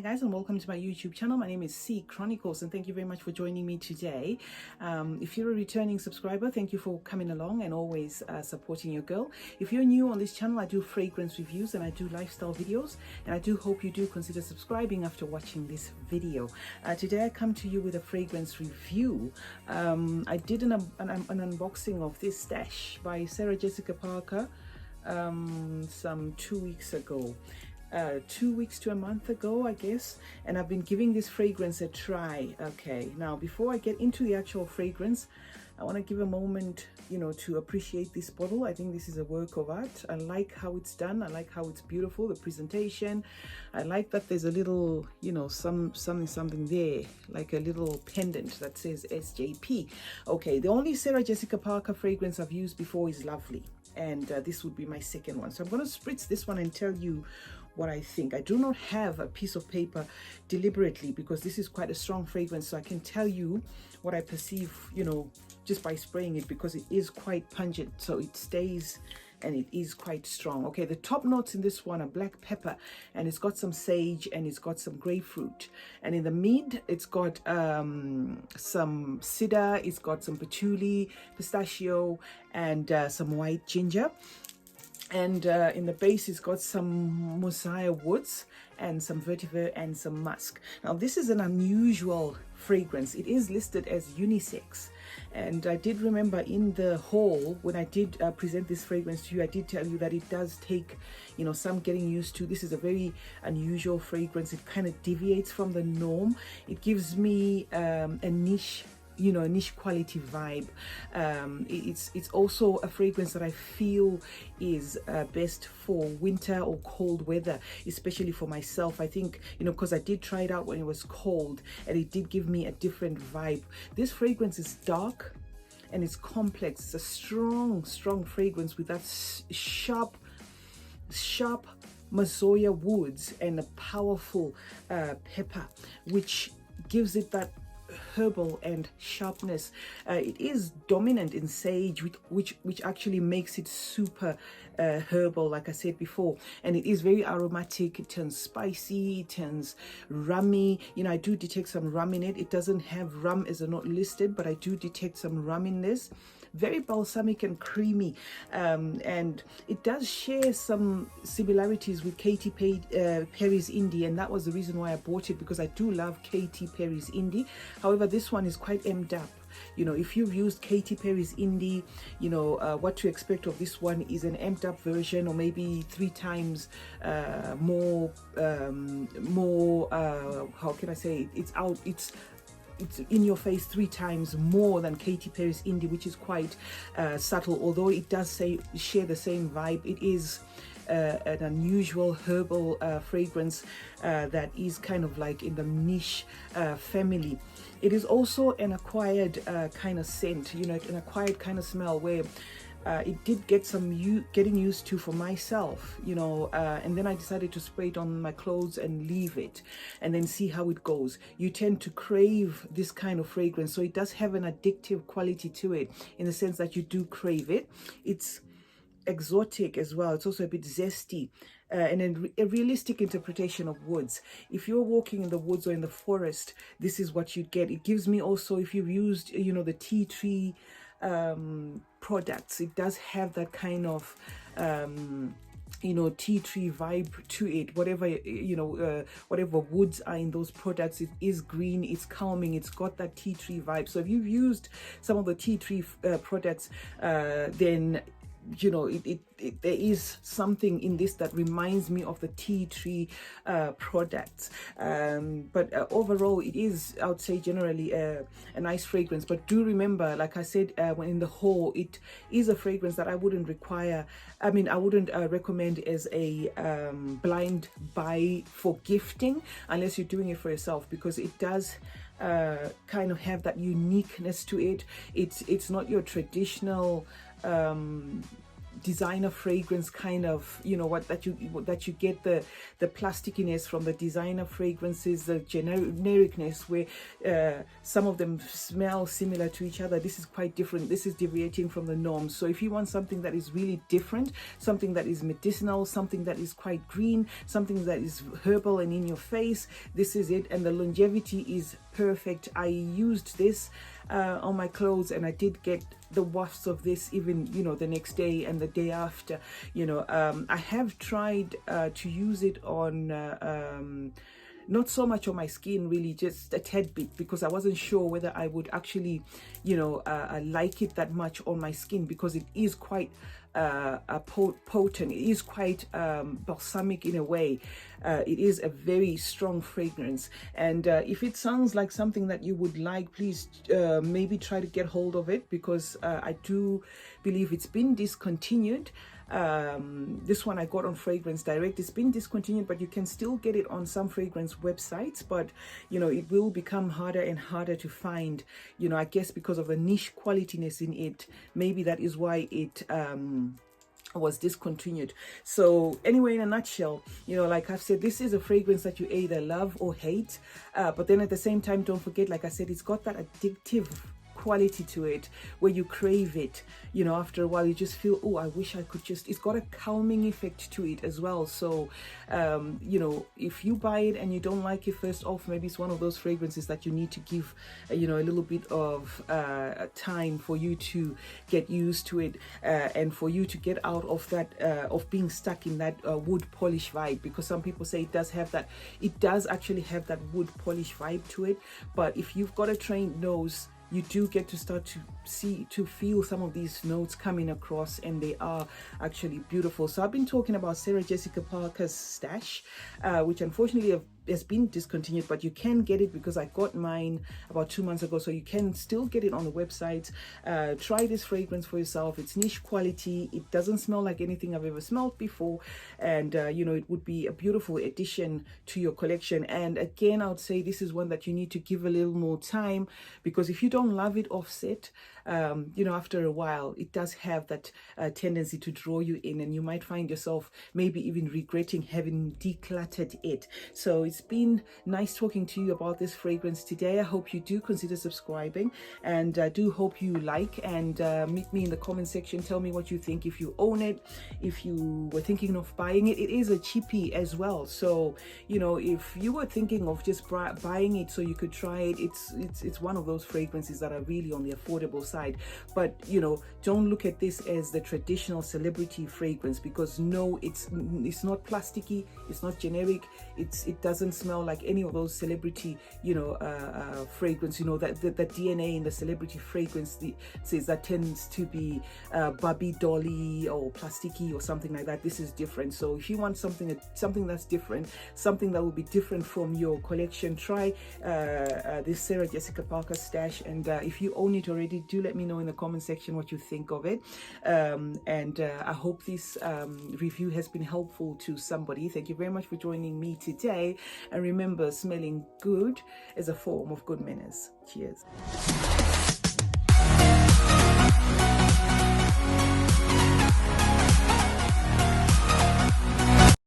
guys, and welcome to my YouTube channel. My name is CeeChronicles, and thank you very much for joining me today. If you're a returning subscriber, thank you for coming along and always supporting your girl. If you're new on this channel, I do fragrance reviews and I do lifestyle videos, and I do hope you do consider subscribing after watching this video. Today I come to you with a fragrance review. I did an unboxing of this stash by Sarah Jessica Parker some 2 weeks ago. 2 weeks to a month ago, I guess, and I've been giving this fragrance a try. Okay, now before I get into the actual fragrance, I want to give a moment, to appreciate this bottle. I think this is a work of art. I like how it's done. I like how it's beautiful, the presentation. I like that there's a little, something there, like a little pendant that says SJP. Okay, the only Sarah Jessica Parker fragrance I've used before is Lovely, and this would be my second one. So I'm going to spritz this one and tell you what I think. I do not have a piece of paper deliberately because this is quite a strong fragrance, so I can tell you what I perceive, just by spraying it, because it is quite pungent, so it stays and it is quite strong. Okay, the top notes in this one are black pepper, and it's got some sage and it's got some grapefruit, and in the mid it's got some cedar, it's got some patchouli, pistachio, and some white ginger. And in the base, it's got some mosaic woods and some vetiver and some musk. Now, this is an unusual fragrance. It is listed as unisex. And I did remember in the haul, when I did present this fragrance to you, I did tell you that it does take, some getting used to. This is a very unusual fragrance. It kind of deviates from the norm. It gives me a niche quality vibe. It's also a fragrance that I feel is best for winter or cold weather, especially for myself. I think, because I did try it out when it was cold, and it did give me a different vibe. This fragrance is dark and it's complex. It's a strong fragrance with that sharp mazoya woods and a powerful pepper, which gives it that herbal and sharpness. It is dominant in sage, which actually makes it super herbal, like I said before, and it is very aromatic. It turns spicy, it turns rummy. I do detect some rum in it. It doesn't have rum as a note listed, but I do detect some rum in this. Very balsamic and creamy, and it does share some similarities with Katy Perry's Indie, and that was the reason why I bought it, because I do love Katy Perry's Indie. However, this one is quite emmed up. If you've used Katy Perry's Indie, what to expect of this one is an amped up version, or maybe 3 times more, how can I say it? It's in your face 3 times more than Katy Perry's Indie, which is quite subtle. Although it does share the same vibe, it is an unusual herbal fragrance that is kind of like in the niche family. It is also an acquired kind of scent, an acquired kind of smell, where it did get some getting used to for myself, and then I decided to spray it on my clothes and leave it and then see how it goes. You tend to crave this kind of fragrance, so it does have an addictive quality to it, in the sense that you do crave it. It's exotic as well. It's also a bit zesty, and a realistic interpretation of woods. If you're walking in the woods or in the forest, this is what you get. It gives me also, if you've used the tea tree products, it does have that kind of tea tree vibe to it. Whatever woods are in those products, it is green, it's calming, it's got that tea tree vibe. So if you've used some of the tea tree products, then there is something in this that reminds me of the tea tree products, but overall it is, I would say, generally a nice fragrance. But do remember, like I said, when in the haul, it is a fragrance that I wouldn't recommend as a blind buy for gifting, unless you're doing it for yourself, because it does kind of have that uniqueness to it. It's not your traditional designer fragrance kind of, you know, that you get the plastickiness from the designer fragrances, the genericness where some of them smell similar to each other. This is quite different. This is deviating from the norm. So if you want something that is really different, something that is medicinal, something that is quite green, something that is herbal and in your face, this is it. And the longevity is perfect. I used this on my clothes, and I did get the wafts of this even, you know, the next day and the day after. You know, I have tried to use it on not so much on my skin, really, just a tad bit, because I wasn't sure whether I would actually, you know, like it that much on my skin, because it is quite potent. It is quite balsamic in a way. It is a very strong fragrance, and if it sounds like something that you would like, please maybe try to get hold of it, because I do believe it's been discontinued. This one I got on Fragrance Direct. It's been discontinued, but you can still get it on some fragrance websites, but you know, it will become harder and harder to find, you know, I guess because of the niche qualityness in it. Maybe that is why it was discontinued. So anyway, in a nutshell, you know, like I've said, this is a fragrance that you either love or hate, but then at the same time, don't forget, like I said, it's got that addictive quality to it where you crave it. You know, after a while you just feel, oh, I wish I could just, it's got a calming effect to it as well. So you know, if you buy it and you don't like it first off, maybe it's one of those fragrances that you need to give you know, a little bit of time for you to get used to it, and for you to get out of that of being stuck in that wood polish vibe, because some people say it does have that, it does actually have that wood polish vibe to it. But if you've got a trained nose, you do get to start to feel some of these notes coming across, and they are actually beautiful. So I've been talking about Sarah Jessica Parker's Stash, which unfortunately has been discontinued, but you can get it because I got mine about 2 months ago, so you can still get it on the website. Try this fragrance for yourself. It's niche quality. It doesn't smell like anything I've ever smelled before, and you know, it would be a beautiful addition to your collection. And again, I would say this is one that you need to give a little more time, because if you don't love it offset, you know, after a while it does have that tendency to draw you in, and you might find yourself maybe even regretting having decluttered it. So it's been nice talking to you about this fragrance today. I hope you do consider subscribing, and I do hope you like, and meet me in the comment section. Tell me what you think, if you own it, if you were thinking of buying it. It is a cheapie as well, so you know, if you were thinking of just buying it so you could try it, it's one of those fragrances that are really on the affordable side. But you know, don't look at this as the traditional celebrity fragrance, because no, it's not plasticky, it's not generic, it doesn't smell like any of those celebrity, you know, fragrance, you know, that the DNA in the celebrity fragrance says that tends to be Barbie dolly or plasticky or something like that. This is different. So if you want something that's different, something that will be different from your collection, try this Sarah Jessica Parker Stash. And if you own it already, do let me know in the comment section what you think of it. And I hope this review has been helpful to somebody. Thank you very much for joining me today, and remember, smelling good is a form of good manners. Cheers.